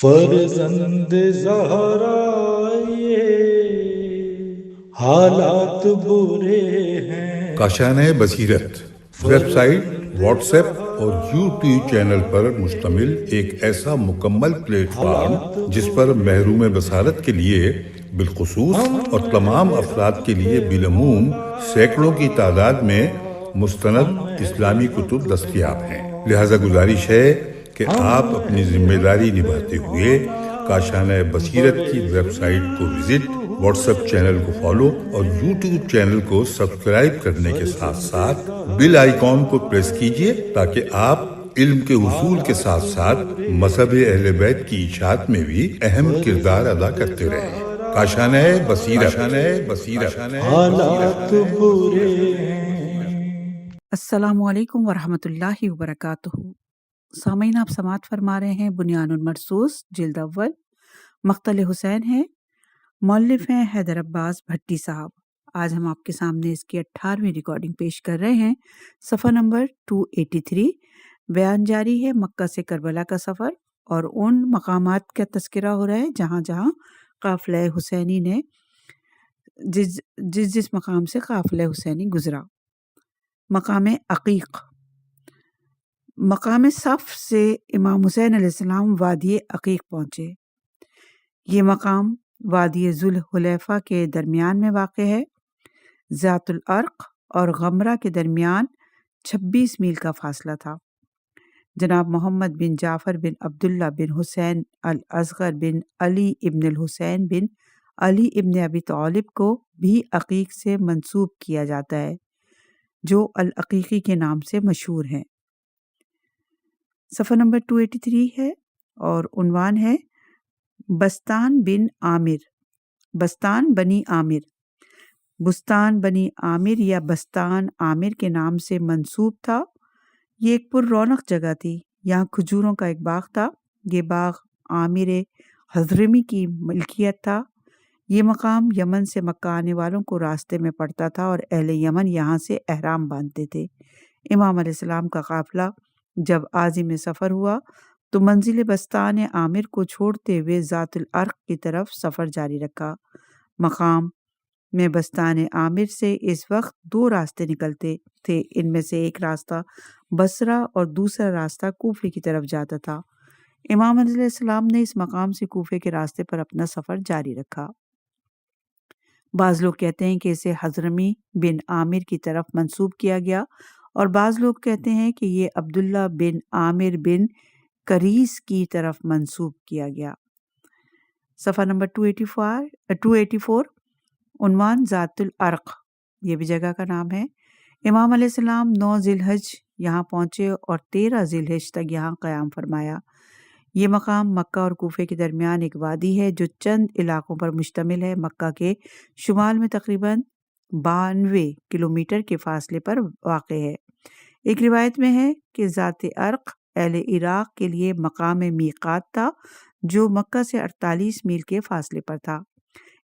فرزند زہرا یہ حالات برے ہیں۔ کاشانۂ بصیرت ویب سائٹ، واٹس ایپ اور یوٹیوب چینل پر مشتمل ایک ایسا مکمل پلیٹ فارم جس پر محروم بصارت کے لیے بالخصوص اور تمام افراد کے لیے بالعموم سینکڑوں کی تعداد میں مستند اسلامی کتب دستیاب ہیں۔ لہذا گزارش ہے کہ آپ اپنی ذمہ داری نبھاتے ہوئے کاشانۂ بصیرت کی ویب سائٹ کو وزٹ، واٹس ایپ چینل کو فالو اور یوٹیوب چینل کو سبسکرائب کرنے کے ساتھ ساتھ بیل آئیکن کو پریس کیجئے تاکہ آپ علم کے حصول کے ساتھ ساتھ مذہب اہل بیت کی اشاعت میں بھی اہم کردار ادا کرتے رہیں۔ کاشانۂ بصیرت۔ حالات برے ہیں۔ السلام علیکم ورحمۃ اللہ وبرکاتہ۔ سامعین، آپ سماعت فرما رہے ہیں بنیان المرصوص جلد اول، مقتل حسین ہے، مؤلف ہیں حیدر عباس بھٹی صاحب۔ آج ہم آپ کے سامنے اس کی 18ویں ریکارڈنگ پیش کر رہے ہیں، صفحہ نمبر 283۔ بیان جاری ہے مکہ سے کربلا کا سفر اور ان مقامات کا تذکرہ ہو رہا ہے جہاں جہاں قافلہ حسینی نے جس مقام سے قافلہ حسینی گزرا۔ مقام عقیق، مقام صف سے امام حسین علیہ السلام وادی عقیق پہنچے۔ یہ مقام وادی ذوالحلیفہ کے درمیان میں واقع ہے۔ ذات العرق اور غمرہ کے درمیان 26 میل کا فاصلہ تھا۔ جناب محمد بن جعفر بن عبداللہ بن حسین الاصغر بن علی ابن الحسین بن علی ابن ابی طالب کو بھی عقیق سے منسوب کیا جاتا ہے، جو العقیقی کے نام سے مشہور ہیں۔ صفحہ نمبر 283 ہے اور عنوان ہے بستان بن عامر، بستان بنی عامر۔ بستان بنی عامر یا بستان عامر کے نام سے منسوب تھا۔ یہ ایک پر رونق جگہ تھی۔ یہاں کھجوروں کا ایک باغ تھا۔ یہ باغ عامر حضرمی کی ملکیت تھا۔ یہ مقام یمن سے مکہ آنے والوں کو راستے میں پڑتا تھا اور اہل یمن یہاں سے احرام باندھتے تھے۔ امام علیہ السلام کا قافلہ جب عازم سفر ہوا تو منزل بستان عامر کو چھوڑتے ہوئے ذات العرق کی طرف سفر جاری رکھا۔ مقام میں بستان عامر سے اس وقت 2 راستے نکلتے تھے۔ ان میں سے ایک راستہ بصرہ اور دوسرا راستہ کوفے کی طرف جاتا تھا۔ امام علیہ السلام نے اس مقام سے کوفے کے راستے پر اپنا سفر جاری رکھا۔ بعض لوگ کہتے ہیں کہ اسے حضرمی بن عامر کی طرف منسوب کیا گیا اور بعض لوگ کہتے ہیں کہ یہ عبداللہ بن عامر بن کریس کی طرف منسوب کیا گیا۔ صفحہ نمبر 284، عنوان ذات العرق، یہ بھی جگہ کا نام ہے۔ امام علیہ السلام 9 ذی الحج یہاں پہنچے اور 13 ذی الحج تک یہاں قیام فرمایا۔ یہ مقام مکہ اور کوفے کے درمیان ایک وادی ہے جو چند علاقوں پر مشتمل ہے۔ مکہ کے شمال میں تقریباً 92 کلومیٹر کے فاصلے پر واقع ہے۔ ایک روایت میں ہے کہ ذات عرق اہل عراق کے لیے مقام میقات تھا جو مکہ سے 48 میل کے فاصلے پر تھا۔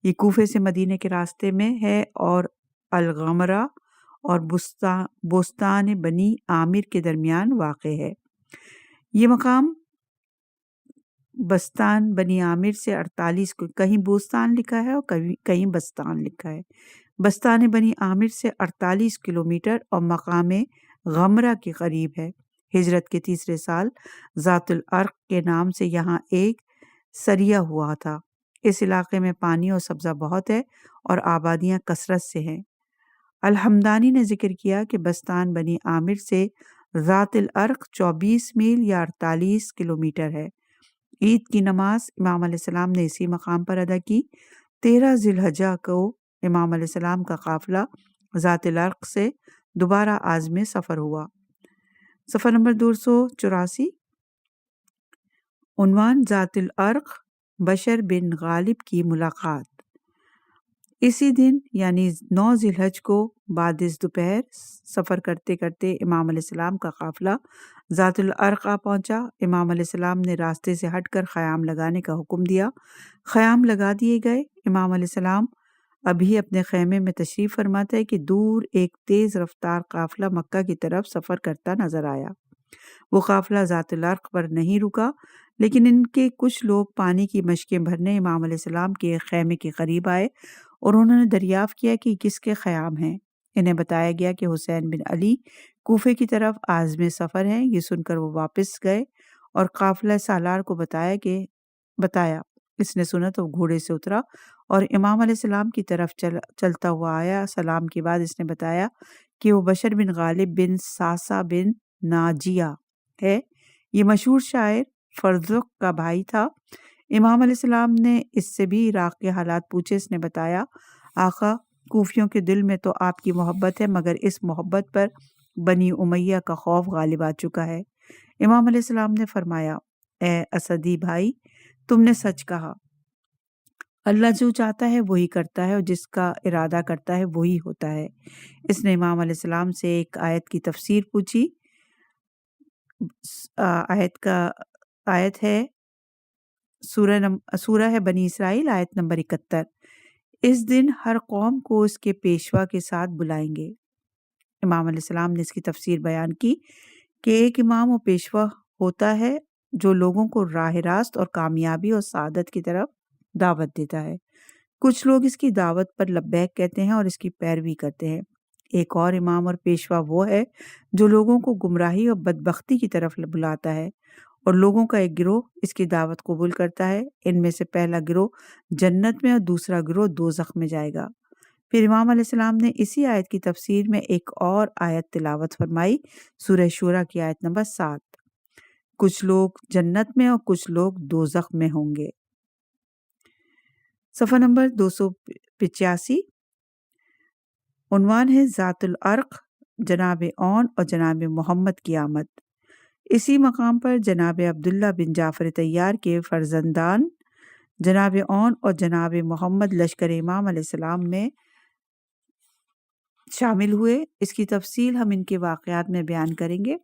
یہ کوفے سے مدینے کے راستے میں ہے اور الغمرہ اور بستان بنی عامر کے درمیان واقع ہے۔ یہ مقام بستان بنی عامر سے 48، کہیں بوستان لکھا ہے اور کہیں بستان لکھا ہے، بستان بنی عامر سے 48 کلومیٹر اور مقام غمرہ کے قریب ہے۔ ہجرت کے 3 سال ذات العرق کے نام سے یہاں ایک سریہ ہوا تھا۔ اس علاقے میں پانی اور سبزہ بہت ہے اور آبادیاں کثرت سے ہیں۔ الحمدانی نے ذکر کیا کہ بستان بنی عامر سے ذات العرق 24 میل یا 48 کلومیٹر ہے۔ عید کی نماز امام علیہ السلام نے اسی مقام پر ادا کی۔ 13 ذی الحجہ کو امام علیہ السلام کا قافلہ ذات العرق سے دوبارہ عازم سفر ہوا۔ صفحہ نمبر 284، عنوان ذات العرق بشر بن غالب کی ملاقات۔ اسی دن یعنی 9 ذی الحج کو بعد از دوپہر سفر کرتے کرتے امام علیہ السلام کا قافلہ ذات العرق پہنچا۔ امام علیہ السلام نے راستے سے ہٹ کر خیام لگانے کا حکم دیا۔ خیام لگا دیے گئے۔ امام علیہ السلام ابھی اپنے خیمے میں تشریف فرماتے کہ دور ایک تیز رفتار قافلہ مکہ کی طرف سفر کرتا نظر آیا۔ وہ قافلہ ذات العرق پر نہیں رکا، لیکن ان کے کچھ لوگ پانی کی مشکیں بھرنے امام علیہ السلام کے خیمے کے قریب آئے اور انہوں نے دریافت کیا کہ کس کے خیام ہیں۔ انہیں بتایا گیا کہ حسین بن علی کوفے کی طرف عازم سفر ہیں۔ یہ سن کر وہ واپس گئے اور قافلہ سالار کو بتایا۔ اس نے سنا تو گھوڑے سے اترا اور امام علیہ السلام کی طرف چلتا ہوا آیا۔ سلام کے بعد اس نے بتایا کہ وہ بشر بن غالب بن ساسا بن ناجیہ ہے۔ یہ مشہور شاعر فرزق کا بھائی تھا۔ امام علیہ السلام نے اس سے بھی عراق کے حالات پوچھے۔ اس نے بتایا، آقا، کوفیوں کے دل میں تو آپ کی محبت ہے، مگر اس محبت پر بنی امیہ کا خوف غالب آ چکا ہے۔ امام علیہ السلام نے فرمایا، اے اسدی بھائی، تم نے سچ کہا۔ اللہ جو چاہتا ہے وہی کرتا ہے اور جس کا ارادہ کرتا ہے وہی ہوتا ہے۔ اس نے امام علیہ السلام سے ایک آیت کی تفسیر پوچھی۔ آیت ہے سورہ ہے بنی اسرائیل، آیت نمبر 71۔ اس دن ہر قوم کو اس کے پیشوا کے ساتھ بلائیں گے۔ امام علیہ السلام نے اس کی تفسیر بیان کی کہ ایک امام و پیشوا ہوتا ہے جو لوگوں کو راہ راست اور کامیابی اور سعادت کی طرف دعوت دیتا ہے۔ کچھ لوگ اس کی دعوت پر لبیک کہتے ہیں اور اس کی پیروی کرتے ہیں۔ ایک اور امام اور پیشوا وہ ہے جو لوگوں کو گمراہی اور بدبختی کی طرف بلاتا ہے، اور لوگوں کا ایک گروہ اس کی دعوت قبول کرتا ہے۔ ان میں سے پہلا گروہ جنت میں اور دوسرا گروہ دوزخ میں جائے گا۔ پھر امام علیہ السلام نے اسی آیت کی تفسیر میں ایک اور آیت تلاوت فرمائی، سورہ شورا کی آیت نمبر 7۔ کچھ لوگ جنت میں اور کچھ لوگ دوزخ میں ہوں گے۔ صفحہ نمبر 285۔ عنوان ہے ذات العرق، جناب اون اور جناب محمد کی آمد۔ اسی مقام پر جناب عبداللہ بن جعفر طیار کے فرزندان جناب اون اور جناب محمد لشکر امام علیہ السلام میں شامل ہوئے۔ اس کی تفصیل ہم ان کے واقعات میں بیان کریں گے۔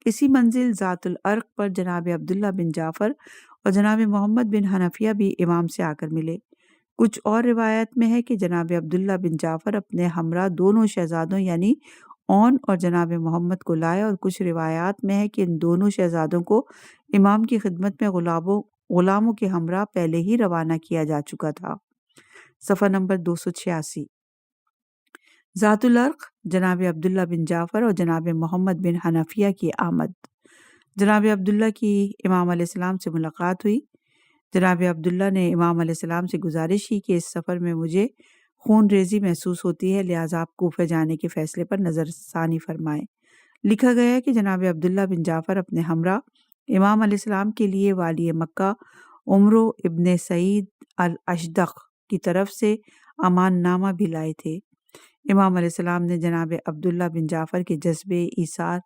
اسی منزل ذات العرق پر جناب عبداللہ بن جعفر اور جناب محمد بن حنفیہ بھی امام سے آ کر ملے۔ کچھ اور روایت میں ہے کہ جناب عبداللہ بن جعفر اپنے ہمراہ دونوں شہزادوں یعنی اون اور جناب محمد کو لائے، اور کچھ روایات میں ہے کہ ان دونوں شہزادوں کو امام کی خدمت میں غلاموں کے ہمراہ پہلے ہی روانہ کیا جا چکا تھا۔ صفحہ نمبر 286۔ ذات العرق، جناب عبداللہ بن جعفر اور جناب محمد بن حنفیہ کی آمد۔ جناب عبداللہ کی امام علیہ السلام سے ملاقات ہوئی۔ جناب عبداللہ نے امام علیہ السلام سے گزارش کی کہ اس سفر میں مجھے خون ریزی محسوس ہوتی ہے، لہٰذا آپ کوفہ جانے کے فیصلے پر نظر ثانی فرمائیں۔ لکھا گیا ہے کہ جناب عبداللہ بن جعفر اپنے ہمراہ امام علیہ السلام کے لیے والی مکہ عمرو ابن سعید الاشدق کی طرف سے امان نامہ بھی لائے تھے۔ امام علیہ السلام نے جناب عبداللہ بن جعفر کے جذبے ایثار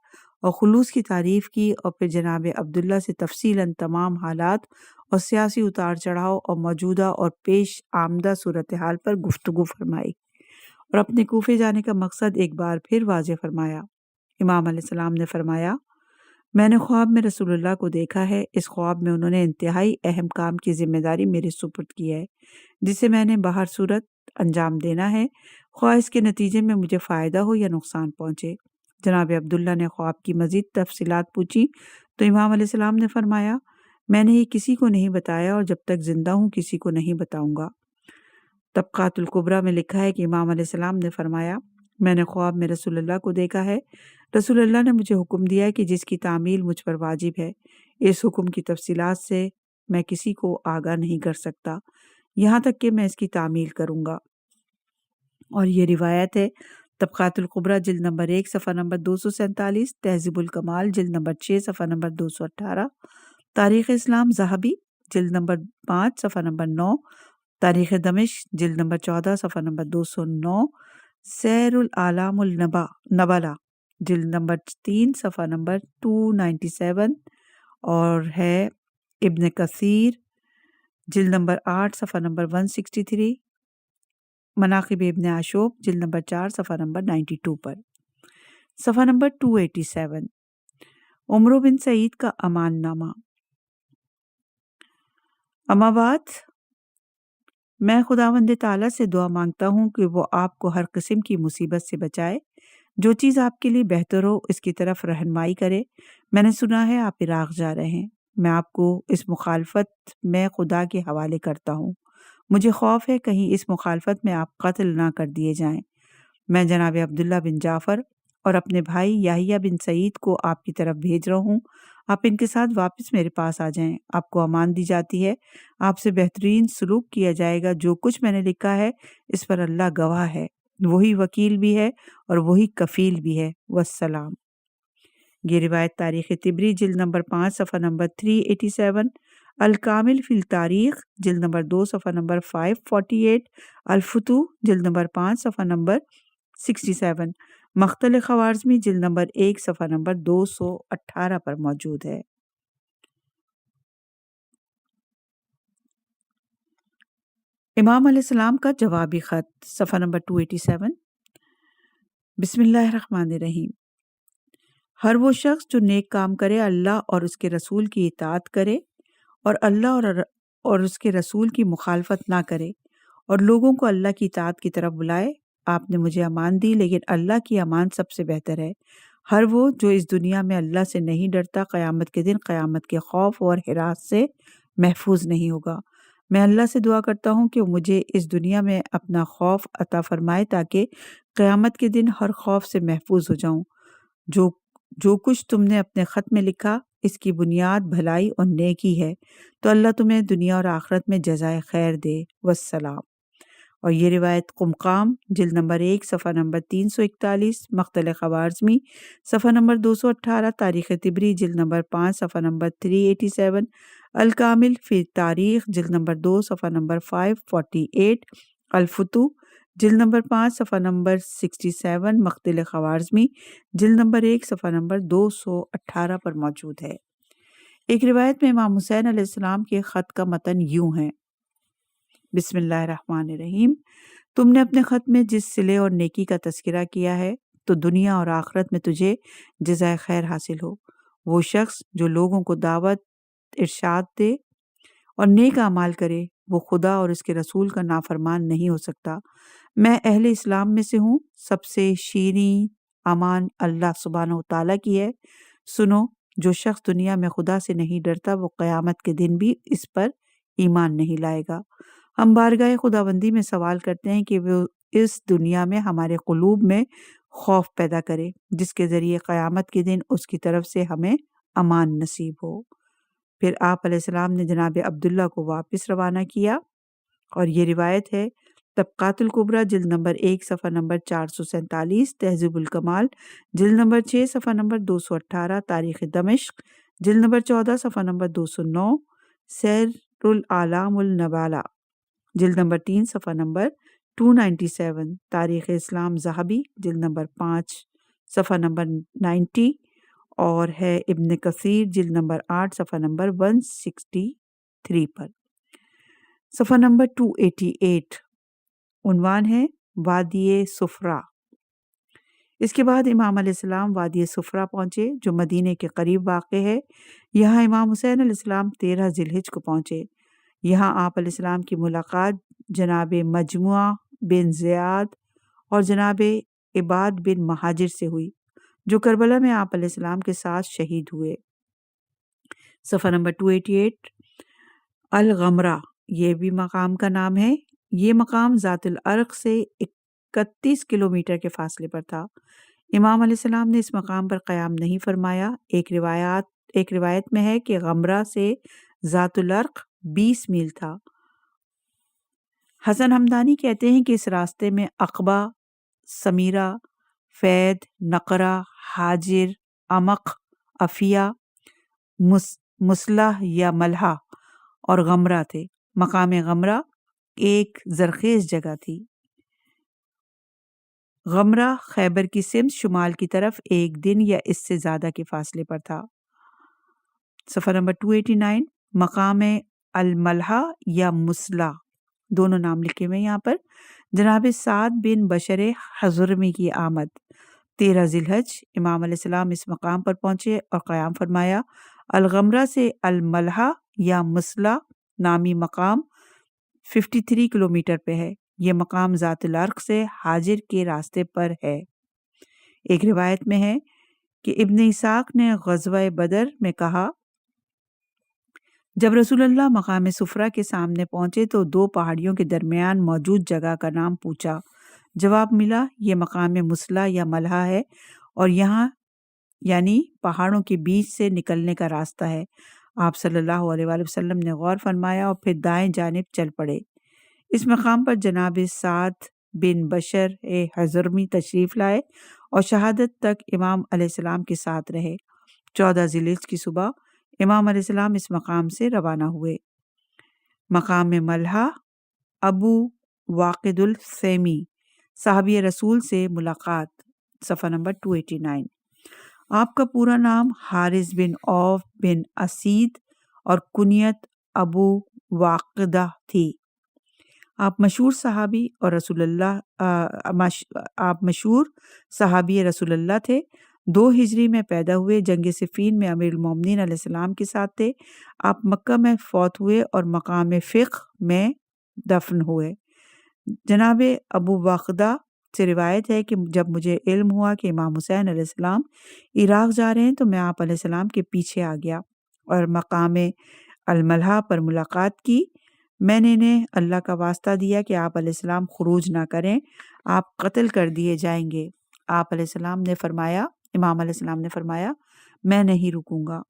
اور خلوص کی تعریف کی، اور پھر جناب عبداللہ سے تفصیلاً تمام حالات اور سیاسی اتار چڑھاؤ اور موجودہ اور پیش آمدہ صورتحال پر گفتگو فرمائی، اور اپنے کوفے جانے کا مقصد ایک بار پھر واضح فرمایا۔ امام علیہ السلام نے فرمایا، میں نے خواب میں رسول اللہ کو دیکھا ہے۔ اس خواب میں انہوں نے انتہائی اہم کام کی ذمہ داری میرے سپرد کی ہے، جسے میں نے بہر صورت انجام دینا ہے، خواہ اس کے نتیجے میں مجھے فائدہ ہو یا نقصان پہنچے۔ جناب عبداللہ نے خواب کی مزید تفصیلات پوچھی تو امام علیہ السلام نے فرمایا، میں نے یہ کسی کو نہیں بتایا اور جب تک زندہ ہوں کسی کو نہیں بتاؤں گا۔ طبقات الکبریٰ میں لکھا ہے کہ امام علیہ السلام نے فرمایا، میں نے خواب میں رسول اللہ کو دیکھا ہے۔ رسول اللہ نے مجھے حکم دیا ہے کہ جس کی تعمیل مجھ پر واجب ہے، اس حکم کی تفصیلات سے میں کسی کو آگاہ نہیں کر سکتا یہاں تک کہ میں اس کی تعمیل کروں گا۔ اور یہ روایت ہے طبقات الکبریٰ جلد نمبر 1 صفحہ نمبر 247، تہذیب الکمال جلد نمبر 6 صفحہ نمبر 218، تاریخ اسلام ذہبی جلد نمبر 5 صفحہ نمبر 9، تاریخ دمشق جلد نمبر 14 صفحہ نمبر 209، سیر الاعلام النبلا جلد نمبر 3 صفحہ نمبر 297، اور ہے ابن کثیر جلد نمبر 8 صفحہ نمبر 163، مناقب ابن عاشوب جلد نمبر 4 صفحہ نمبر 92 پر۔ صفحہ نمبر 287، عمرو بن سعید کا امان نامہ۔ اما بعد، میں خداوند تعالیٰ سے دعا مانگتا ہوں کہ وہ آپ کو ہر قسم کی مصیبت سے بچائے۔ جو چیز آپ کے لیے بہتر ہو اس کی طرف رہنمائی کرے۔ میں نے سنا ہے آپ عراق جا رہے ہیں، میں آپ کو اس مخالفت میں خدا کے حوالے کرتا ہوں۔ مجھے خوف ہے کہیں اس مخالفت میں آپ قتل نہ کر دیے جائیں۔ میں جناب عبداللہ بن جعفر اور اپنے بھائی یحییٰ بن سعید کو آپ کی طرف بھیج رہا ہوں، آپ ان کے ساتھ واپس میرے پاس آ جائیں۔ آپ کو امان دی جاتی ہے، آپ سے بہترین سلوک کیا جائے گا۔ جو کچھ میں نے لکھا ہے اس پر اللہ گواہ ہے، وہی وکیل بھی ہے اور وہی کفیل بھی ہے۔ والسلام۔ یہ روایت تاریخ طبری جلد نمبر 5 صفحہ نمبر 387، الکامل فی التاریخ جلد نمبر 2 صفحہ نمبر 548، الفتوح جلد نمبر 5 صفحہ نمبر 67، مقتل خوارزمی جلد نمبر 1 صفحہ نمبر 218 پر موجود ہے۔ امام علیہ السلام کا جوابی خط، صفحہ نمبر 287۔ بسم اللہ الرحمن الرحیم۔ ہر وہ شخص جو نیک کام کرے، اللہ اور اس کے رسول کی اطاعت کرے اور اللہ اور اس کے رسول کی مخالفت نہ کرے اور لوگوں کو اللہ کی اطاعت کی طرف بلائے۔ آپ نے مجھے امان دی، لیکن اللہ کی امان سب سے بہتر ہے۔ ہر وہ جو اس دنیا میں اللہ سے نہیں ڈرتا، قیامت کے دن قیامت کے خوف اور ہراس سے محفوظ نہیں ہوگا۔ میں اللہ سے دعا کرتا ہوں کہ وہ مجھے اس دنیا میں اپنا خوف عطا فرمائے تاکہ قیامت کے دن ہر خوف سے محفوظ ہو جاؤں۔ جو کچھ تم نے اپنے خط میں لکھا اس کی بنیاد بھلائی اور نیکی ہے، تو اللہ تمہیں دنیا اور آخرت میں جزائے خیر دے۔ والسلام۔ اور یہ روایت قمقام جلد نمبر 1 صفحہ نمبر 341، مقتل خوارزمی صفحہ نمبر 218، تاریخ طبری جلد نمبر 5 صفحہ نمبر 387، الکامل فی تاریخ جلد نمبر 2 صفحہ نمبر 548، الفتوح جلد نمبر 5 صفحہ نمبر 67، مقتل خوارزمی جلد نمبر 1 صفحہ نمبر 218 پر موجود ہے۔ ایک روایت میں امام حسین علیہ السلام کے خط کا متن یوں ہے: بسم اللہ الرحمن الرحیم۔ تم نے اپنے خط میں جس صلے اور نیکی کا تذکرہ کیا ہے تو دنیا اور آخرت میں تجھے جزائے خیر حاصل ہو۔ وہ شخص جو لوگوں کو دعوت ارشاد دے اور نیک اعمال کرے وہ خدا اور اس کے رسول کا نافرمان نہیں ہو سکتا۔ میں اہل اسلام میں سے ہوں۔ سب سے شیریں امان اللہ سبحانہ و تعالیٰ کی ہے۔ سنو، جو شخص دنیا میں خدا سے نہیں ڈرتا وہ قیامت کے دن بھی اس پر ایمان نہیں لائے گا۔ ہم بارگاہ خداوندی میں سوال کرتے ہیں کہ وہ اس دنیا میں ہمارے قلوب میں خوف پیدا کرے جس کے ذریعے قیامت کے دن اس کی طرف سے ہمیں امان نصیب ہو۔ پھر آپ علیہ السلام نے جناب عبداللہ کو واپس روانہ کیا، اور یہ روایت ہے طبقات الکبریٰ جلد نمبر 1 صفحہ نمبر 447، تہذیب الکمال جلد نمبر 6 صفحہ نمبر 218، تاریخ دمشق جلد نمبر 14 صفحہ نمبر 209، سیر الاعلام النبالہ جلد نمبر 3 صفحہ نمبر 297، تاریخ اسلام ذہبی جلد نمبر 5 صفحہ نمبر 90، اور ہے ابن کثیر جلد نمبر 8 صفحہ نمبر 163 پر۔ صفحہ نمبر 288، عنوان ہے وادی صفرا۔ اس کے بعد امام علیہ السلام وادی صفرا پہنچے جو مدینے کے قریب واقع ہے۔ یہاں امام حسین علیہ السلام 13 ذی الحجہ کو پہنچے۔ یہاں آپ علیہ السلام کی ملاقات جناب مجموعہ بن زیاد اور جناب عباد بن مہاجر سے ہوئی جو کربلا میں آپ علیہ السلام کے ساتھ شہید ہوئے۔ صفحہ نمبر 288، الغمرہ یہ بھی مقام کا نام ہے۔ یہ مقام ذات العرق سے 31 کلومیٹر کے فاصلے پر تھا۔ امام علیہ السلام نے اس مقام پر قیام نہیں فرمایا۔ ایک روایت میں ہے کہ غمرہ سے ذات العرق 20 میل تھا۔ حسن حمدانی کہتے ہیں کہ اس راستے میں عقبہ، سمیرہ، فید، نقرہ، حاجر، عمق، عفیہ، مسلح یا ملحہ اور غمرہ تھے۔ مقام غمرہ ایک زرخیز جگہ تھی۔ غمرہ خیبر کی سمت شمال کی طرف 1 دن یا اس سے زیادہ کے فاصلے پر تھا۔ صفحہ نمبر 289، مقام الملحہ یا مسلح دونوں نام لکھے ہوئے یہاں پر۔ جناب سعد بن بشر حضرمی کی آمد 13 ذی الحجہ، امام علیہ السلام اس مقام پر پہنچے اور قیام فرمایا۔ الغمرہ سے الملحہ یا مسلح نامی مقام 53 کلومیٹر پہ ہے۔ یہ مقام ذات العرق سے حاجر کے راستے پر ہے۔ ایک روایت میں ہے کہ ابن اسحاق نے غزوہ بدر میں کہا، جب رسول اللہ مقام صفرا کے سامنے پہنچے تو دو پہاڑیوں کے درمیان موجود جگہ کا نام پوچھا۔ جواب ملا، یہ مقام مسلح یا ملحہ ہے اور یہاں یعنی پہاڑوں کے بیچ سے نکلنے کا راستہ ہے۔ آپ صلی اللہ علیہ وآلہ وسلم نے غور فرمایا اور پھر دائیں جانب چل پڑے۔ اس مقام پر جناب سعد بن بشر حضرمی تشریف لائے اور شہادت تک امام علیہ السلام کے ساتھ رہے۔ 14 ذی الحجہ کی صبح امام علیہ السلام اس مقام سے روانہ ہوئے۔ مقام ملحہ، ابو واقد السیمی، صحابی رسول سے ملاقات، صفحہ نمبر 289۔ آپ کا پورا نام حارث بن عوف بن اسید اور کنیت ابو واقدہ تھی۔ آپ مشہور صحابی رسول اللہ تھے۔ 2 ہجری میں پیدا ہوئے، جنگ صفین میں امیر المومنین علیہ السلام کے ساتھ تھے۔ آپ مکہ میں فوت ہوئے اور مقام فقہ میں دفن ہوئے۔ جناب ابو واقدہ سے روایت ہے کہ جب مجھے علم ہوا کہ امام حسین علیہ السلام عراق جا رہے ہیں تو میں آپ علیہ السلام کے پیچھے آ گیا اور مقام الملحہ پر ملاقات کی۔ میں نے انہیں اللہ کا واسطہ دیا کہ آپ علیہ السلام خروج نہ کریں، آپ قتل کر دیے جائیں گے۔ آپ علیہ السلام نے فرمایا، امام علیہ السلام نے فرمایا، میں نہیں رکوں گا۔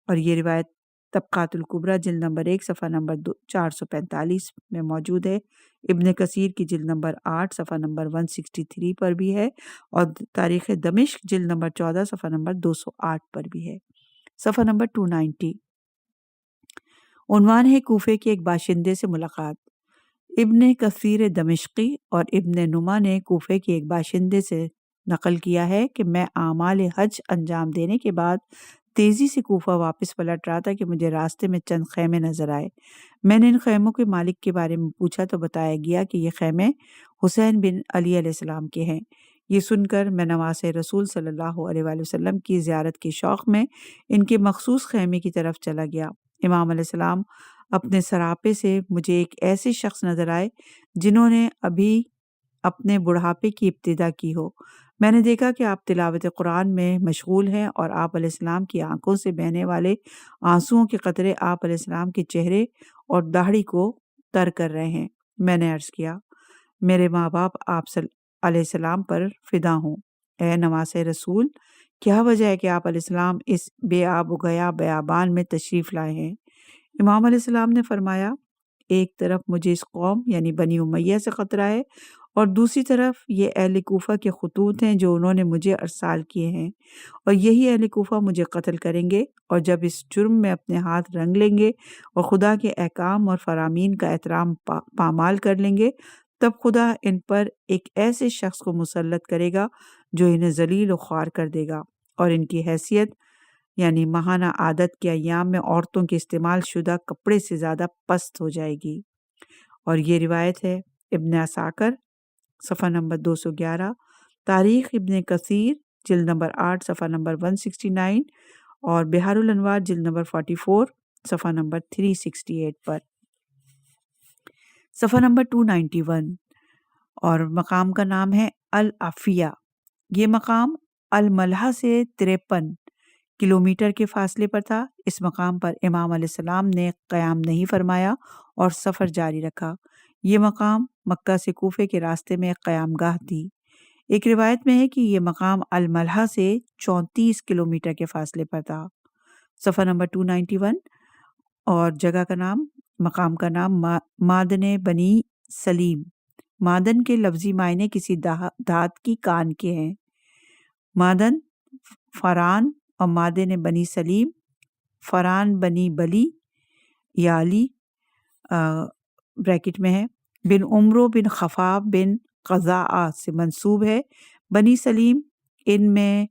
اور یہ روایت طبقات الکبریٰ جلد نمبر 1 صفحہ نمبر 445 میں موجود ہے۔ ابن کثیر کی جلد نمبر 8 صفحہ نمبر 163 پر بھی ہے اور تاریخ دمشق جلد نمبر 14 صفحہ نمبر 208 پر بھی ہے۔ صفحہ نمبر 290۔ عنوان ہے کوفے کے ایک باشندے سے ملاقات۔ ابن کثیر دمشقی اور ابن نما نے کوفے کے ایک باشندے سے نقل کیا ہے کہ میں اعمال حج انجام دینے کے بعد تیزی سے کوفہ واپس پلٹ رہا تھا کہ مجھے راستے میں چند خیمے نظر آئے۔ میں نے ان خیموں کے مالک کے بارے میں پوچھا تو بتایا گیا کہ یہ خیمے حسین بن علی علیہ السلام کے ہیں۔ یہ سن کر میں نواز رسول صلی اللہ علیہ وآلہ وسلم کی زیارت کے شوق میں ان کے مخصوص خیمے کی طرف چلا گیا۔ امام علیہ السلام اپنے سراپے سے مجھے ایک ایسے شخص نظر آئے جنہوں نے ابھی اپنے بڑھاپے کی ابتدا کی ہو۔ میں نے دیکھا کہ آپ تلاوت قرآن میں مشغول ہیں اور آپ علیہ السلام کی آنکھوں سے بہنے والے آنسوؤں کے قطرے آپ علیہ السلام کے چہرے اور داڑھی کو تر کر رہے ہیں۔ میں نے عرض کیا، میرے ماں باپ آپ علیہ السلام پر فدا ہوں۔ اے نواز رسول، کیا وجہ ہے کہ آپ علیہ السلام اس بے آب و گیا بیابان میں تشریف لائے ہیں؟ امام علیہ السلام نے فرمایا، ایک طرف مجھے اس قوم یعنی بنی امیہ سے خطرہ ہے اور دوسری طرف یہ اہل کوفہ کے خطوط ہیں جو انہوں نے مجھے ارسال کیے ہیں، اور یہی اہل کوفہ مجھے قتل کریں گے، اور جب اس جرم میں اپنے ہاتھ رنگ لیں گے اور خدا کے احکام اور فرامین کا احترام پامال کر لیں گے، تب خدا ان پر ایک ایسے شخص کو مسلط کرے گا جو انہیں ذلیل و خوار کر دے گا، اور ان کی حیثیت یعنی ماہانہ عادت کے ایام میں عورتوں کے استعمال شدہ کپڑے سے زیادہ پست ہو جائے گی۔ اور یہ روایت ہے ابن عساکر صفحہ نمبر 211، تاریخ ابن کثیر جلد نمبر 8 صفحہ نمبر 169 اور بحار الانوار جلد نمبر 44 صفحہ نمبر 368 پر۔ صفحہ نمبر 291 اور مقام کا نام ہے العافیہ۔ یہ مقام الملحہ سے 53 کلومیٹر کے فاصلے پر تھا۔ اس مقام پر امام علیہ السلام نے قیام نہیں فرمایا اور سفر جاری رکھا۔ یہ مقام مکہ سے کوفے کے راستے میں ایک قیام گاہ تھی۔ ایک روایت میں ہے کہ یہ مقام الملحہ سے 34 کلومیٹر کے فاصلے پر تھا۔ صفحہ نمبر 291 اور جگہ کا نام، مقام کا نام مادن بنی سلیم۔ مادن کے لفظی معنی کسی دھات کی کان کے ہیں۔ مادن فران اور مادن بنی سلیم فران بنی بلی یا علی بریکٹ میں ہے، بن عمرو بن خفاف بن قضاء سے منسوب ہے۔ بنی سلیم ان میں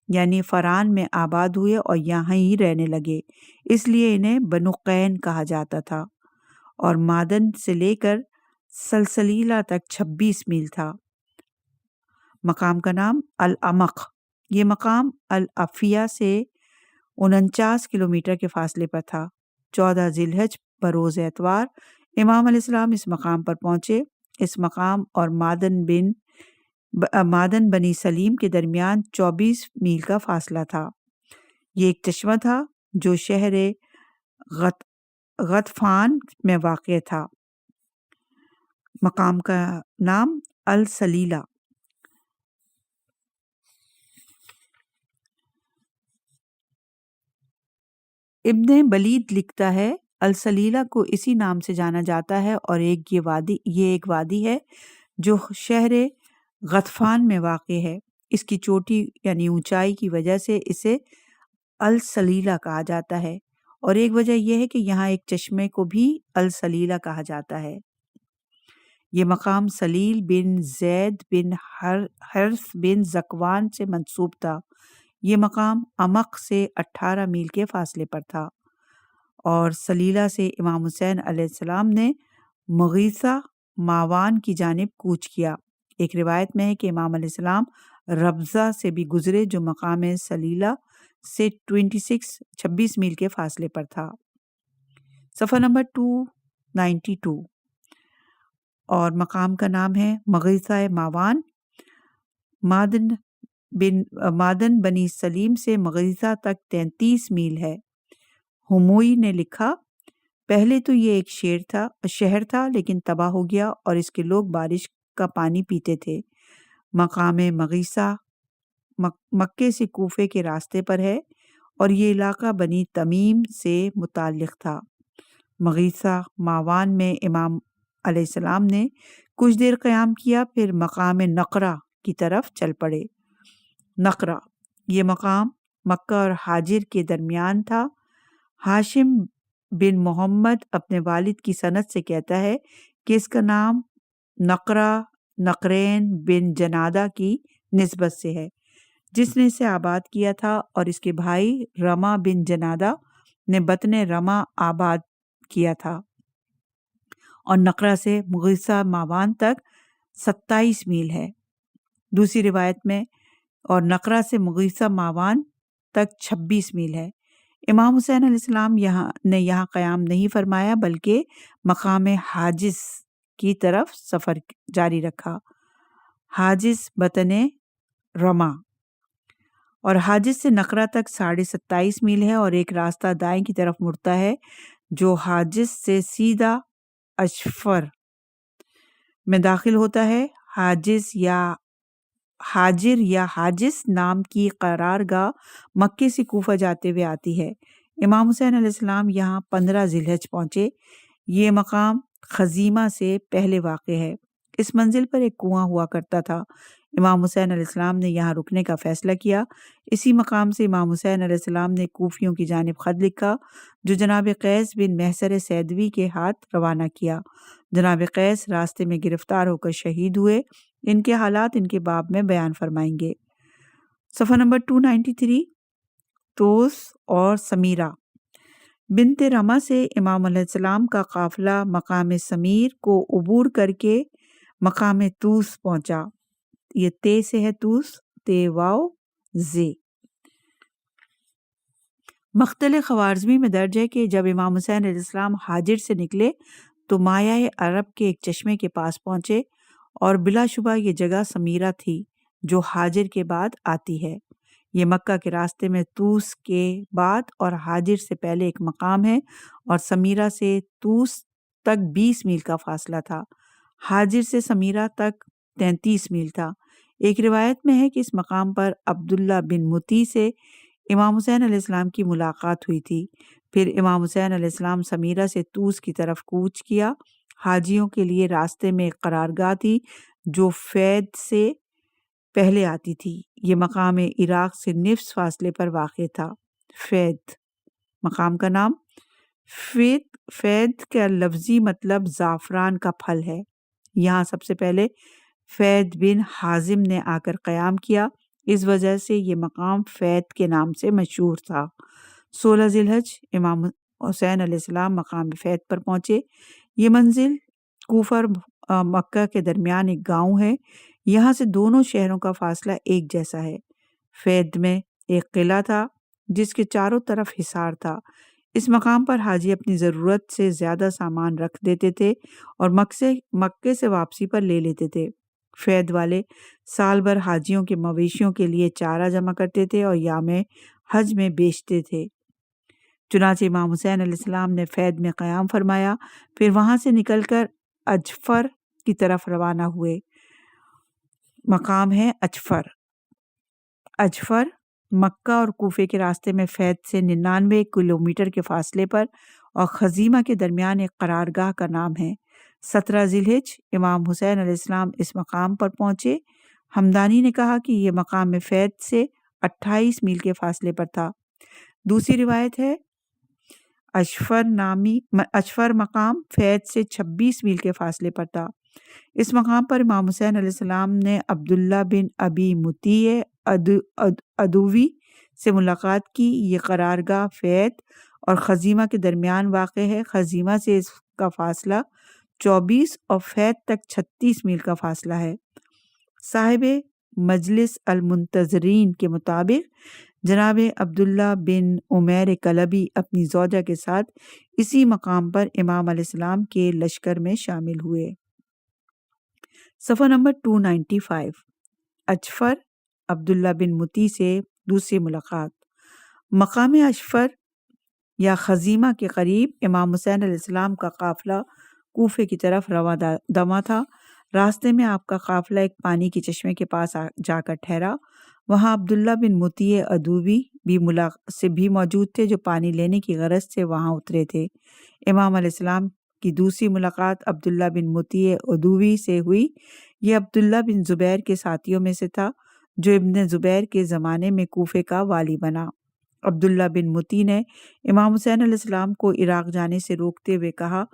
یعنی فران میں آباد ہوئے اور یہاں ہی رہنے لگے، اس لیے انہیں بنو قین کہا جاتا تھا، اور مادن سے لے کر سلسلیلہ تک 26 میل تھا۔ مقام کا نام العمق۔ یہ مقام العافیہ سے 49 کلومیٹر کے فاصلے پر تھا۔ 14 ذی الحجہ بروز اتوار امام علیہ السلام اس مقام پر پہنچے۔ اس مقام اور مادن بن مادن بنی سلیم کے درمیان 24 میل کا فاصلہ تھا۔ یہ ایک چشمہ تھا جو شہر غطفان میں واقع تھا۔ مقام کا نام السلیلہ۔ ابن بلید لکھتا ہے السلیلہ کو اسی نام سے جانا جاتا ہے اور یہ ایک وادی ہے جو شہر غطفان میں واقع ہے۔ اس کی چوٹی یعنی اونچائی کی وجہ سے اسے السلیلہ کہا جاتا ہے، اور ایک وجہ یہ ہے کہ یہاں ایک چشمے کو بھی السلیلہ کہا جاتا ہے۔ یہ مقام سلیل بن زید بن حرث بن زکوان سے منسوب تھا۔ یہ مقام عمق سے 18 میل کے فاصلے پر تھا، اور سلیلہ سے امام حسین علیہ السلام نے مغیثہ ماوان کی جانب کوچ کیا۔ ایک روایت میں ہے کہ امام علیہ السلام ربضہ سے بھی گزرے جو مقام سلیلہ سے 26 میل کے فاصلے پر تھا۔ صفحہ نمبر 292، اور مقام کا نام ہے مغیثہ ماوان۔ مادن بنی سلیم سے مغیثہ تک 33 میل ہے۔ ہموئی نے لکھا، پہلے تو یہ ایک شہر تھا لیکن تباہ ہو گیا اور اس کے لوگ بارش کا پانی پیتے تھے۔ مقام مغیثہ مکے سے کوفے کے راستے پر ہے اور یہ علاقہ بنی تمیم سے متعلق تھا۔ مغیثہ ماوان میں امام علیہ السلام نے کچھ دیر قیام کیا، پھر مقام نقرہ کی طرف چل پڑے۔ نقرہ، یہ مقام مکہ اور حاجر کے درمیان تھا۔ ہاشم بن محمد اپنے والد کی سند سے کہتا ہے کہ اس کا نام نقرہ نقرین بن جنادہ کی نسبت سے ہے، جس نے اسے آباد کیا تھا، اور اس کے بھائی رما بن جنادہ نے بطن رما آباد کیا تھا، اور نقرہ سے مغیثہ ماوان تک 27 میل ہے۔ دوسری روایت میں اور نقرہ سے مغیثہ ماوان تک 26 میل ہے۔ امام حسین علیہ السلام یہاں قیام نہیں فرمایا بلکہ مقام حاجز کی طرف سفر جاری رکھا۔ حاجز بطن رما، اور حاجز سے نقرہ تک 27.5 میل ہے، اور ایک راستہ دائیں کی طرف مڑتا ہے جو حاجز سے سیدھا اشفر میں داخل ہوتا ہے۔ حاجر یا حاجز نام کی قرارگاہ مکے سے کوفہ جاتے ہوئے آتی ہے۔ امام حسین علیہ السلام یہاں 15 ذی الحجہ پہنچے۔ یہ مقام خزیمہ سے پہلے واقع ہے۔ اس منزل پر ایک کنواں ہوا کرتا تھا۔ امام حسین علیہ السلام نے یہاں رکنے کا فیصلہ کیا۔ اسی مقام سے امام حسین علیہ السلام نے کوفیوں کی جانب خط لکھا جو جناب قیس بن محصر سیدوی کے ہاتھ روانہ کیا۔ جناب قیس راستے میں گرفتار ہو کر شہید ہوئے۔ ان کے حالات ان کے باب میں بیان فرمائیں گے۔ صفحہ نمبر 293، توس اور سمیرہ۔ بنت رما سے امام علیہ السلام کا قافلہ مقام سمیر کو عبور کر کے مقام توس پہنچا۔ یہ تے سے ہے توس، تے واو زے۔ مختلف خوارزمی میں درج ہے کہ جب امام حسین علیہ السلام حاجر سے نکلے تو مایہ عرب کے ایک چشمے کے پاس پہنچے، اور بلا شبہ یہ جگہ سمیرہ تھی جو حاجر کے بعد آتی ہے۔ یہ مکہ کے راستے میں توس کے بعد اور حاجر سے پہلے ایک مقام ہے، اور سمیرہ سے توس تک 20 میل کا فاصلہ تھا۔ حاجر سے سمیرہ تک 33 میل تھا۔ ایک روایت میں ہے کہ اس مقام پر عبداللہ بن متی سے امام حسین علیہ السلام کی ملاقات ہوئی تھی۔ پھر امام حسین علیہ السلام سمیرہ سے توس کی طرف کوچ کیا۔ حاجیوں کے لیے راستے میں ایک قرارگاہ تھی جو فید سے پہلے آتی تھی۔ یہ مقام عراق سے نصف فاصلے پر واقع تھا۔ فید، مقام کا نام۔ فید کا لفظی مطلب زعفران کا پھل ہے۔ یہاں سب سے پہلے فید بن حازم نے آ کر قیام کیا، اس وجہ سے یہ مقام فید کے نام سے مشہور تھا۔ 16 ذی الحجہ امام حسین علیہ السلام مقام فید پر پہنچے۔ یہ منزل کوفہ اور مکہ کے درمیان ایک گاؤں ہے۔ یہاں سے دونوں شہروں کا فاصلہ ایک جیسا ہے۔ فید میں ایک قلعہ تھا جس کے چاروں طرف حصار تھا۔ اس مقام پر حاجی اپنی ضرورت سے زیادہ سامان رکھ دیتے تھے اور مکے سے واپسی پر لے لیتے تھے۔ فیض والے سال بھر حاجیوں کے مویشیوں کے لیے چارہ جمع کرتے تھے اور یام حج میں بیچتے تھے۔ چنانچہ امام حسین علیہ السلام نے فیض میں قیام فرمایا، پھر وہاں سے نکل کر اجفر کی طرف روانہ ہوئے۔ مقام ہے اجفر۔ اجفر مکہ اور کوفے کے راستے میں فیض سے 99 کلومیٹر کے فاصلے پر اور خزیمہ کے درمیان ایک قرارگاہ کا نام ہے۔ 17 ذی الحجہ امام حسین علیہ السلام اس مقام پر پہنچے۔ ہمدانی نے کہا کہ یہ مقام فیض سے 28 میل کے فاصلے پر تھا۔ دوسری روایت ہے اشفر مقام فیض سے 26 میل کے فاصلے پر تھا۔ اس مقام پر امام حسین علیہ السلام نے عبداللہ بن ابی مطیع ادوی سے ملاقات کی۔ یہ قرارگاہ فیض اور خزیمہ کے درمیان واقع ہے۔ خزیمہ سے اس کا فاصلہ 24 اور فیض تک 36 میل کا فاصلہ ہے۔ صاحب مجلس المنتظرین کے مطابق جناب عبداللہ بن عمیر کلبی اپنی زوجہ کے ساتھ اسی مقام پر امام علیہ السلام کے لشکر میں شامل ہوئے۔ صفحہ نمبر 295۔ اجفر عبداللہ بن مطیع سے دوسری ملاقات۔ مقام اشفر یا خزیمہ کے قریب امام حسین علیہ السلام کا قافلہ کوفے کی طرف رواں دواں تھا۔ راستے میں آپ کا قافلہ ایک پانی کے چشمے کے پاس جا کر ٹھہرا۔ وہاں عبداللہ بن مطیع ادوی بھی موجود تھے جو پانی لینے کی غرض سے وہاں اترے تھے۔ امام علیہ السلام کی دوسری ملاقات عبداللہ بن مطیع ادوی سے ہوئی۔ یہ عبداللہ بن زبیر کے ساتھیوں میں سے تھا جو ابن زبیر کے زمانے میں کوفے کا والی بنا۔ عبداللہ بن مطیع نے امام حسین علیہ السلام کو عراق جانے سے روکتے ہوئے کہا،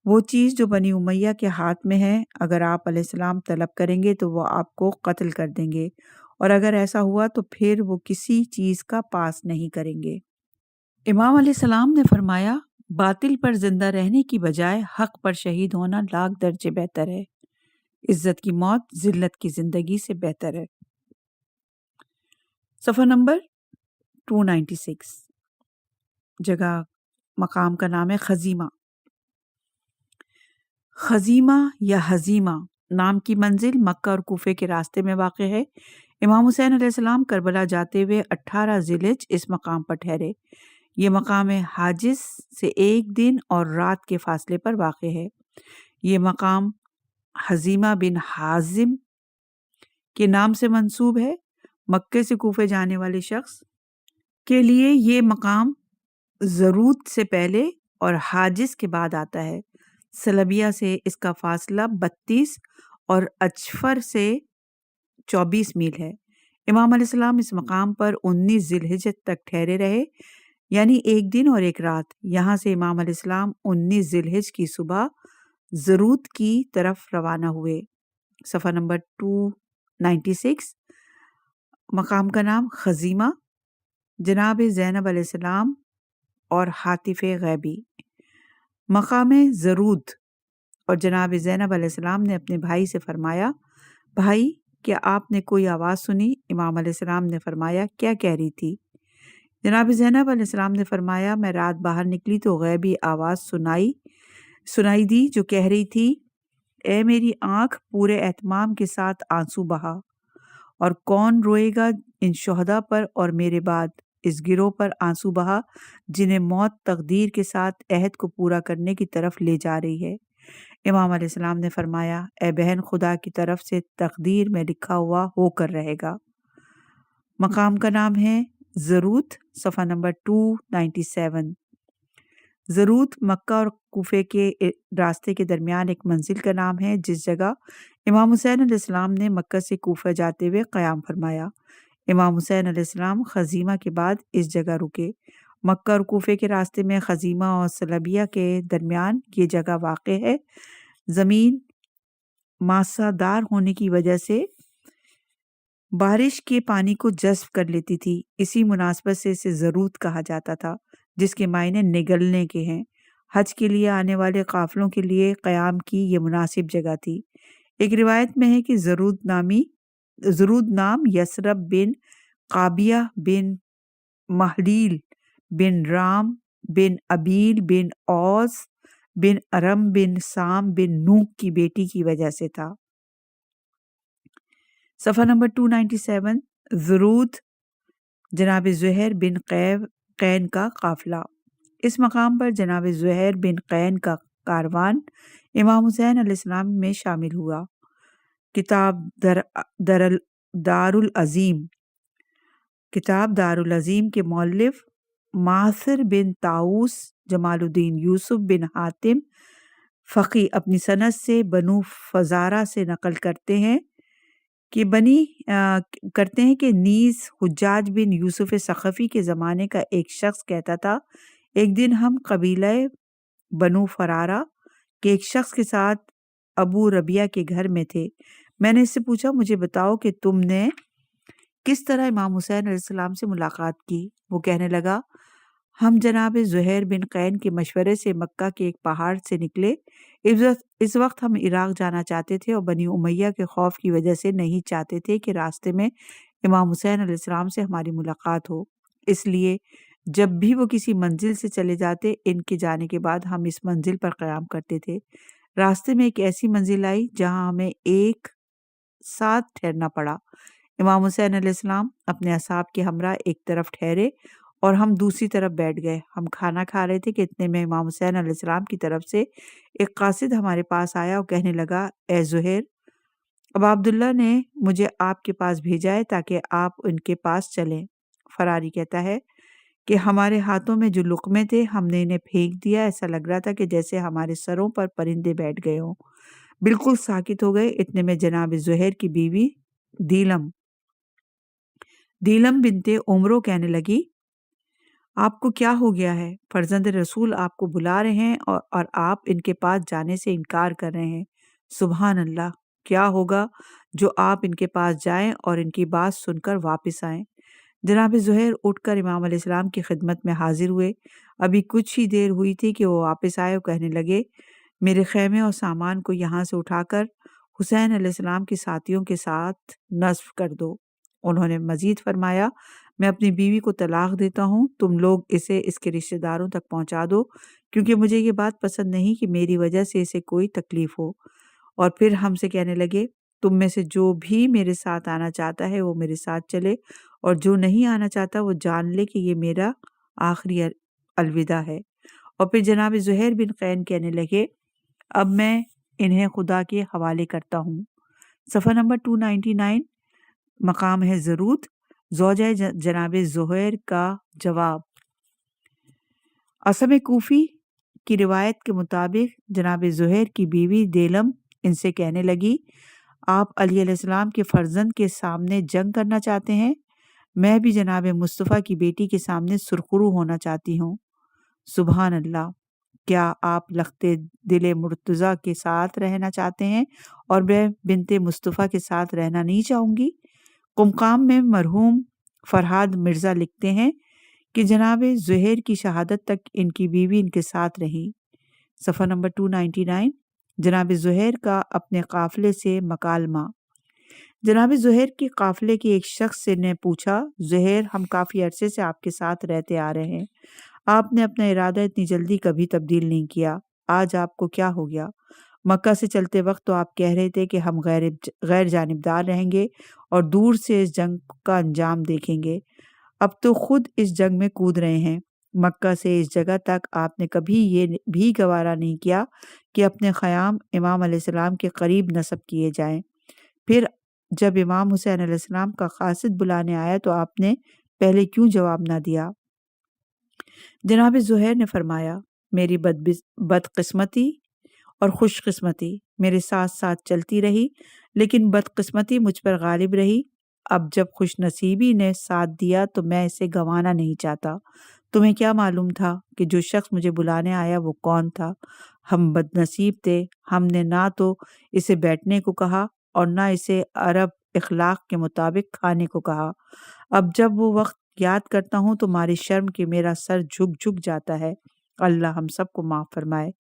وہ چیز جو بنی امیہ کے ہاتھ میں ہے اگر آپ علیہ السلام طلب کریں گے تو وہ آپ کو قتل کر دیں گے، اور اگر ایسا ہوا تو پھر وہ کسی چیز کا پاس نہیں کریں گے۔ امام علیہ السلام نے فرمایا، باطل پر زندہ رہنے کی بجائے حق پر شہید ہونا لاکھ درجے بہتر ہے۔ عزت کی موت ذلت کی زندگی سے بہتر ہے۔ صفحہ نمبر 296۔ جگہ مقام کا نام ہے خزیمہ۔ خزیمہ یا حزیمہ نام کی منزل مکہ اور کوفے کے راستے میں واقع ہے۔ امام حسین علیہ السلام کربلا جاتے ہوئے 18 ذی الحجہ اس مقام پر ٹھہرے۔ یہ مقام حاجز سے 1 دن اور رات کے فاصلے پر واقع ہے۔ یہ مقام حزیمہ بن حازم کے نام سے منسوب ہے۔ مکے سے کوفے جانے والے شخص کے لیے یہ مقام زرود سے پہلے اور حاجز کے بعد آتا ہے۔ سلبیہ سے اس کا فاصلہ 32 اور اجفر سے 24 میل ہے۔ امام علیہ السلام اس مقام پر 19 ذی الحجہ تک ٹھہرے رہے، یعنی 1 دن اور 1 رات۔ یہاں سے امام علیہ السلام 19 ذی الحجہ کی صبح زرود کی طرف روانہ ہوئے۔ صفحہ نمبر 296۔ مقام کا نام خزیمہ، جناب زینب علیہ السلام اور حاطف غیبی۔ مقام زرود اور جناب زینب علیہ السلام نے اپنے بھائی سے فرمایا، بھائی کیا آپ نے کوئی آواز سنی؟ امام علیہ السلام نے فرمایا، کیا کہہ رہی تھی؟ جناب زینب علیہ السلام نے فرمایا، میں رات باہر نکلی تو غیبی آواز سنائی دی جو کہہ رہی تھی، اے میری آنکھ پورے اہتمام کے ساتھ آنسو بہا، اور کون روئے گا ان شہداء پر اور میرے بعد اس گروہ پر آنسو بہا جنہیں موت تقدیر کے ساتھ عہد کو پورا کرنے کی طرف لے جا رہی ہے۔ امام علیہ السلام نے فرمایا، اے بہن، خدا کی طرف سے تقدیر میں لکھا ہوا ہو کر رہے گا۔ مقام کا نام ہے زرود، صفحہ نمبر 297۔ زرود مکہ اور کوفے کے راستے کے درمیان ایک منزل کا نام ہے جس جگہ امام حسین علیہ السلام نے مکہ سے کوفہ جاتے ہوئے قیام فرمایا۔ امام حسین علیہ السلام خزیمہ کے بعد اس جگہ رکے۔ مکہ اور کوفے کے راستے میں خزیمہ اور سلبیہ کے درمیان یہ جگہ واقع ہے۔ زمین ماسہ دار ہونے کی وجہ سے بارش کے پانی کو جذب کر لیتی تھی، اسی مناسبت سے اسے زرود کہا جاتا تھا، جس کے معنی نگلنے کے ہیں۔ حج کے لیے آنے والے قافلوں کے لیے قیام کی یہ مناسب جگہ تھی۔ ایک روایت میں ہے کہ زرود نام یثرب بن قابیہ بن محلیل بن رام بن ابیل بن اوس بن ارم بن سام بن نوح کی بیٹی کی وجہ سے تھا۔ صفحہ نمبر 297 ضرود جناب زہیر بن قین کا قافلہ۔ اس مقام پر جناب زہیر بن قین کا کاروان امام حسین علیہ السلام میں شامل ہوا۔ کتاب دارالعظیم کے مؤلف معاصر بن طاؤس جمال الدین یوسف بن حاتم فقی اپنی سند سے بنو فزارہ سے نقل کرتے ہیں کہ نیز حجاج بن یوسف ثقفی کے زمانے کا ایک شخص کہتا تھا، ایک دن ہم قبیلہ بنو فرارہ کے ایک شخص کے ساتھ ابو ربیہ کے گھر میں تھے۔ میں نے اس سے پوچھا، مجھے بتاؤ کہ تم نے کس طرح امام حسین علیہ السلام سے ملاقات کی؟ وہ کہنے لگا، ہم جناب زہیر بن قین کے مشورے سے مکہ کے ایک پہاڑ سے نکلے۔ اس وقت ہم عراق جانا چاہتے تھے اور بنی امیہ کے خوف کی وجہ سے نہیں چاہتے تھے کہ راستے میں امام حسین علیہ السلام سے ہماری ملاقات ہو، اس لیے جب بھی وہ کسی منزل سے چلے جاتے ان کے جانے کے بعد ہم اس منزل پر قیام کرتے تھے۔ راستے میں ایک ایسی منزل آئی جہاں ہمیں ایک ساتھ ٹھہرنا پڑا۔ امام حسین علیہ السلام اپنے اصحاب کے ہمراہ ایک طرف ٹھہرے اور ہم دوسری طرف بیٹھ گئے۔ ہم کھانا کھا رہے تھے کہ اتنے میں امام حسین علیہ السلام کی طرف سے ایک قاصد ہمارے پاس آیا اور کہنے لگا، اے زہیر، اب عبداللہ نے مجھے آپ کے پاس بھیجا ہے تاکہ آپ ان کے پاس چلیں۔ فراری کہتا ہے کہ ہمارے ہاتھوں میں جو لقمے تھے ہم نے انہیں پھینک دیا، ایسا لگ رہا تھا کہ جیسے ہمارے سروں پر پرندے بیٹھ گئے ہوں۔ بالکل ساکت ہو گئے۔ اتنے میں جناب زہیر کی بیوی دیلم بنت عمرو کہنے لگی، آپ کو کیا ہو گیا ہے؟ فرزند رسول آپ کو بلا رہے ہیں اور آپ ان کے پاس جانے سے انکار کر رہے ہیں۔ سبحان اللہ، کیا ہوگا جو آپ ان کے پاس جائیں اور ان کی بات سن کر واپس آئیں۔ جناب زہیر اٹھ کر امام علیہ السلام کی خدمت میں حاضر ہوئے۔ ابھی کچھ ہی دیر ہوئی تھی کہ وہ واپس آئے اور کہنے لگے، میرے خیمے اور سامان کو یہاں سے اٹھا کر حسین علیہ السلام کے ساتھیوں کے ساتھ نصب کر دو۔ انہوں نے مزید فرمایا، میں اپنی بیوی کو طلاق دیتا ہوں، تم لوگ اسے اس کے رشتہ داروں تک پہنچا دو، کیونکہ مجھے یہ بات پسند نہیں کہ میری وجہ سے اسے کوئی تکلیف ہو۔ اور پھر ہم سے کہنے لگے، تم میں سے جو بھی میرے ساتھ آنا چاہتا ہے وہ میرے ساتھ چلے، اور جو نہیں آنا چاہتا وہ جان لے کہ یہ میرا آخری الوداع ہے۔ اور پھر جناب زہیر بن قین کہنے لگے، اب میں انہیں خدا کے حوالے کرتا ہوں۔ صفحہ نمبر 299 مقام ہے زرود، زوجہ جناب زہیر کا جواب۔ عاصم کوفی کی روایت کے مطابق جناب زہیر کی بیوی دیلم ان سے کہنے لگی، آپ علی علیہ السلام کے فرزند کے سامنے جنگ کرنا چاہتے ہیں؟ میں بھی جناب مصطفیٰ کی بیٹی کے سامنے سرخرو ہونا چاہتی ہوں۔ سبحان اللہ، کیا آپ لخت دل مرتضیٰ کے ساتھ رہنا چاہتے ہیں اور میں بنت مصطفیٰ کے ساتھ رہنا نہیں چاہوں گی؟ قمقام میں مرحوم فرہاد مرزا لکھتے ہیں کہ جناب زہیر کی شہادت تک ان کی بیوی ان کے ساتھ رہی۔ صفحہ نمبر 299 جناب زہیر کا اپنے قافلے سے مکالمہ۔ جناب زہیر کے قافلے کے ایک شخص نے پوچھا، زہیر، ہم کافی عرصے سے آپ کے ساتھ رہتے آ رہے ہیں، آپ نے اپنا ارادہ اتنی جلدی کبھی تبدیل نہیں کیا، آج آپ کو کیا ہو گیا؟ مکہ سے چلتے وقت تو آپ کہہ رہے تھے کہ ہم غیر جانبدار رہیں گے اور دور سے اس جنگ کا انجام دیکھیں گے، اب تو خود اس جنگ میں کود رہے ہیں۔ مکہ سے اس جگہ تک آپ نے کبھی یہ بھی گوارا نہیں کیا کہ اپنے خیام امام علیہ السلام کے قریب نصب کیے جائیں۔ پھر جب امام حسین علیہ السلام کا قاصد بلانے آیا تو آپ نے پہلے کیوں جواب نہ دیا؟ جناب زہیر نے فرمایا، میری بدقسمتی اور خوش قسمتی میرے ساتھ ساتھ چلتی رہی، لیکن بدقسمتی مجھ پر غالب رہی۔ اب جب خوش نصیبی نے ساتھ دیا تو میں اسے گنوانا نہیں چاہتا۔ تمہیں کیا معلوم تھا کہ جو شخص مجھے بلانے آیا وہ کون تھا؟ ہم بد نصیب تھے، ہم نے نہ تو اسے بیٹھنے کو کہا اور نہ اسے عرب اخلاق کے مطابق کھانے کو کہا۔ اب جب وہ وقت یاد کرتا ہوں تو ماری شرم کہ میرا سر جھک جاتا ہے۔ اللہ ہم سب کو معاف فرمائے۔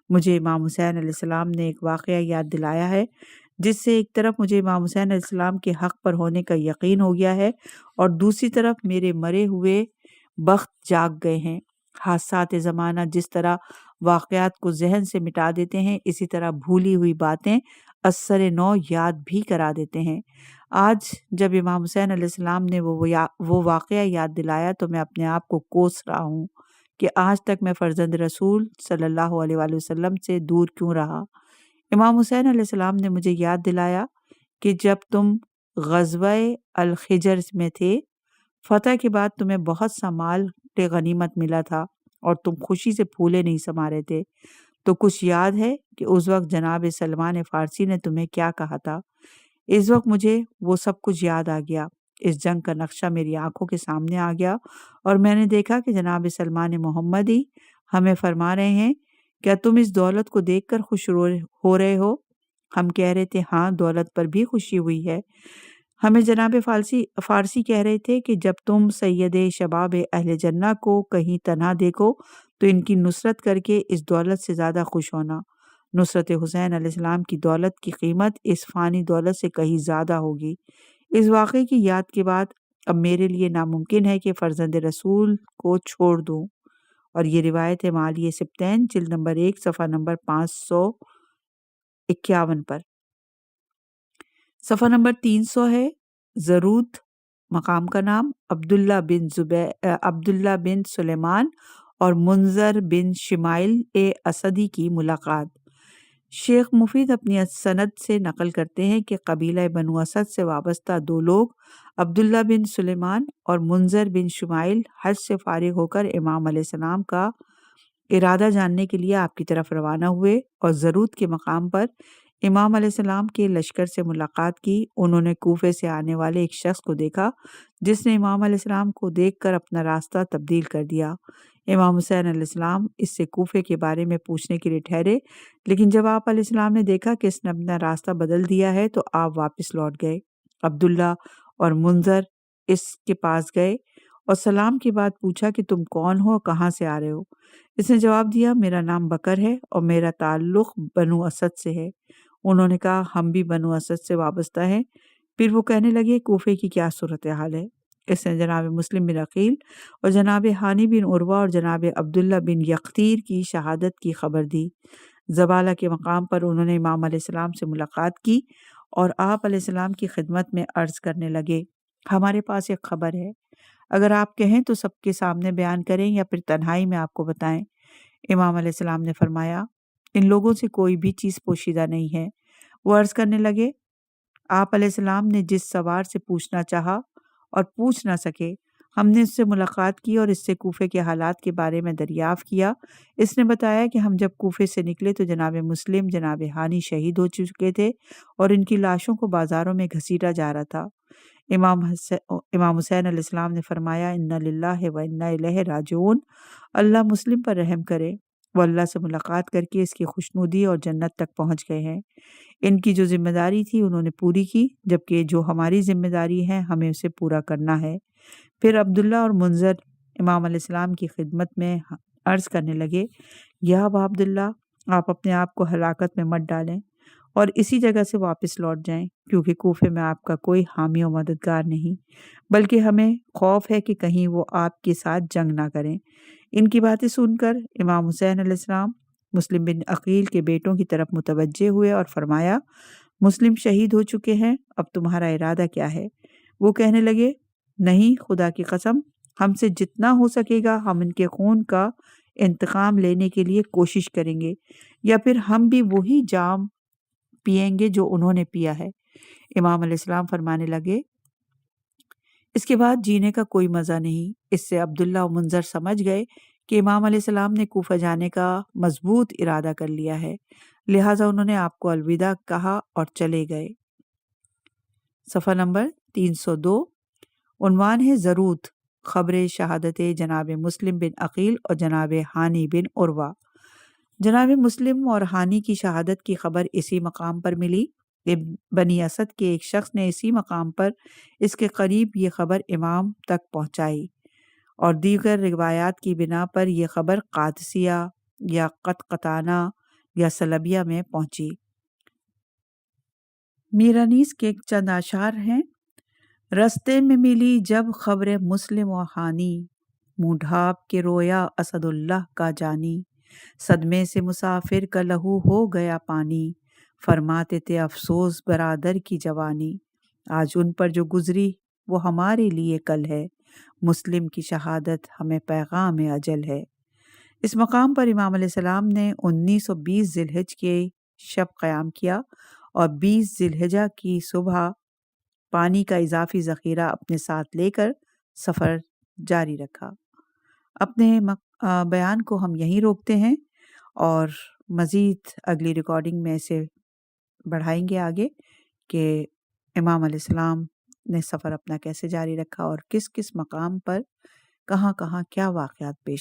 مجھے امام حسین علیہ السلام نے ایک واقعہ یاد دلایا ہے جس سے ایک طرف مجھے امام حسین علیہ السلام کے حق پر ہونے کا یقین ہو گیا ہے اور دوسری طرف میرے مرے ہوئے بخت جاگ گئے ہیں۔ حادثات زمانہ جس طرح واقعات کو ذہن سے مٹا دیتے ہیں، اسی طرح بھولی ہوئی باتیں اثر نو یاد بھی کرا دیتے ہیں۔ آج جب امام حسین علیہ السلام نے وہ واقعہ یاد دلایا تو میں اپنے آپ کو کوس رہا ہوں کہ آج تک میں فرزند رسول صلی اللہ علیہ وآلہ وسلم سے دور کیوں رہا۔ امام حسین علیہ السلام نے مجھے یاد دلایا کہ جب تم غزوہ الخجر میں تھے، فتح کے بعد تمہیں بہت سا مال غنیمت ملا تھا اور تم خوشی سے پھولے نہیں سما رہے تھے، تو کچھ یاد ہے کہ اس وقت جناب سلمان فارسی نے تمہیں کیا کہا تھا؟ اس وقت مجھے وہ سب کچھ یاد آ گیا۔ اس جنگ کا نقشہ میری آنکھوں کے سامنے آ گیا اور میں نے دیکھا کہ جناب سلمان محمدی ہمیں فرما رہے ہیں، کیا تم اس دولت کو دیکھ کر خوش ہو رہے ہو؟ ہم کہہ رہے تھے ہاں، دولت پر بھی خوشی ہوئی ہے۔ ہمیں جناب فارسی کہہ رہے تھے کہ جب تم سید شباب اہل جنہ کو کہیں تنہا دیکھو تو ان کی نصرت کر کے اس دولت سے زیادہ خوش ہونا۔ نصرت حسین علیہ السلام کی دولت کی قیمت اس فانی دولت سے کہیں زیادہ ہوگی۔ اس واقعے کی یاد کے بعد اب میرے لیے ناممکن ہے کہ فرزند رسول کو چھوڑ دوں۔ اور یہ روایت ہے معالی سبتین جلد نمبر 1 صفحہ نمبر 551 پر۔ صفحہ نمبر 300 ہے زرود مقام کا نام، عبداللہ بن سلیمان اور منظر بن شمائل اسدی کی ملاقات۔ شیخ مفید اپنی سند سے نقل کرتے ہیں کہ قبیلہ بنو اسد سے وابستہ دو لوگ عبداللہ بن سلیمان اور منظر بن شمائل حج سے فارغ ہو کر امام علیہ السلام کا ارادہ جاننے کے لیے آپ کی طرف روانہ ہوئے اور زرود کے مقام پر امام علیہ السلام کے لشکر سے ملاقات کی۔ انہوں نے کوفے سے آنے والے ایک شخص کو دیکھا جس نے امام علیہ السلام کو دیکھ کر اپنا راستہ تبدیل کر دیا۔ امام حسین علیہ السلام اس سے کوفے کے بارے میں پوچھنے کے لیے ٹھہرے، لیکن جب آپ علیہ السلام نے دیکھا کہ اس نے اپنا راستہ بدل دیا ہے تو آپ واپس لوٹ گئے۔ عبداللہ اور منظر اس کے پاس گئے اور سلام کے بعد پوچھا کہ تم کون ہو اور کہاں سے آ رہے ہو؟ اس نے جواب دیا، میرا نام بکر ہے اور میرا تعلق بنو اسد سے ہے۔ انہوں نے کہا ہم بھی بنو اسد سے وابستہ ہیں۔ پھر وہ کہنے لگے کوفے کی کیا صورتحال ہے؟ اس نے جناب مسلم بن عقیل اور جناب ہانی بن عروہ اور جناب عبداللہ بن یقطیر کی شہادت کی خبر دی۔ زبالہ کے مقام پر انہوں نے امام علیہ السلام سے ملاقات کی اور آپ علیہ السلام کی خدمت میں عرض کرنے لگے، ہمارے پاس ایک خبر ہے، اگر آپ کہیں تو سب کے سامنے بیان کریں یا پھر تنہائی میں آپ کو بتائیں۔ امام علیہ السلام نے فرمایا، ان لوگوں سے کوئی بھی چیز پوشیدہ نہیں ہے۔ وہ عرض کرنے لگے، آپ علیہ السلام نے جس سوار سے پوچھنا چاہا اور پوچھ نہ سکے، ہم نے اس سے ملاقات کی اور اس سے کوفے کے حالات کے بارے میں دریافت کیا۔ اس نے بتایا کہ ہم جب کوفے سے نکلے تو جناب مسلم، جناب ہانی شہید ہو چکے تھے اور ان کی لاشوں کو بازاروں میں گھسیٹا جا رہا تھا۔ امام حسین علیہ السلام نے فرمایا، انا للہ و انا الیہ راجعون، اللہ مسلم پر رحم کرے، وہ اللہ سے ملاقات کر کے اس کی خوشنودی اور جنت تک پہنچ گئے ہیں۔ ان کی جو ذمہ داری تھی انہوں نے پوری کی، جبکہ جو ہماری ذمہ داری ہے ہمیں اسے پورا کرنا ہے۔ پھر عبداللہ اور منظر امام علیہ السلام کی خدمت میں عرض کرنے لگے، یا ابا عبداللہ، آپ اپنے آپ کو ہلاکت میں مت ڈالیں اور اسی جگہ سے واپس لوٹ جائیں، کیونکہ کوفے میں آپ کا کوئی حامی و مددگار نہیں، بلکہ ہمیں خوف ہے کہ کہیں وہ آپ کے ساتھ جنگ نہ کریں۔ ان کی باتیں سن کر امام حسین علیہ السلام مسلم بن عقیل کے بیٹوں کی طرف متوجہ ہوئے اور فرمایا، مسلم شہید ہو چکے ہیں، اب تمہارا ارادہ کیا ہے؟ وہ کہنے لگے، نہیں، خدا کی قسم، ہم سے جتنا ہو سکے گا ہم ان کے خون کا انتقام لینے کے لیے کوشش کریں گے، یا پھر ہم بھی وہی جام پئیں گے جو انہوں نے پیا ہے۔ امام علیہ السلام فرمانے لگے، اس کے بعد جینے کا کوئی مزہ نہیں۔ اس سے عبداللہ و منظر سمجھ گئے کہ امام علیہ السلام نے کوفہ جانے کا مضبوط ارادہ کر لیا ہے، لہٰذا انہوں نے آپ کو الوداع کہا اور چلے گئے۔ صفحہ نمبر 302، عنوان ہے زرود، خبر شہادت جناب مسلم بن عقیل اور جناب ہانی بن عروہ۔ جناب مسلم اور ہانی کی شہادت کی خبر اسی مقام پر ملی۔ بنی اسد کے ایک شخص نے اسی مقام پر اس کے قریب یہ خبر امام تک پہنچائی اور دیگر روایات کی بنا پر یہ خبر قادسیہ یا قطقطانہ یا سلبیہ میں پہنچی۔ میرانیس کے چند اشعار ہیں، رستے میں ملی جب خبر مسلم و ہانی، منہ ڈھانپ کے رویا اسد اللہ کا جانی، صدمے سے مسافر کا لہو ہو گیا پانی، فرماتے تھے افسوس برادر کی جوانی۔ آج ان پر جو گزری وہ ہمارے لیے کل ہے، مسلم کی شہادت ہمیں پیغام اجل ہے۔ اس مقام پر امام علیہ السلام نے 1920 ذی الحجہ کے شب قیام کیا اور 20 ذی الحجہ کی صبح پانی کا اضافی ذخیرہ اپنے ساتھ لے کر سفر جاری رکھا۔ اپنے بیان کو ہم یہیں روکتے ہیں اور مزید اگلی ریکارڈنگ میں اسے بڑھائیں گے آگے کہ امام علیہ السلام نے سفر اپنا کیسے جاری رکھا اور کس کس مقام پر کہاں کہاں کیا واقعات پیش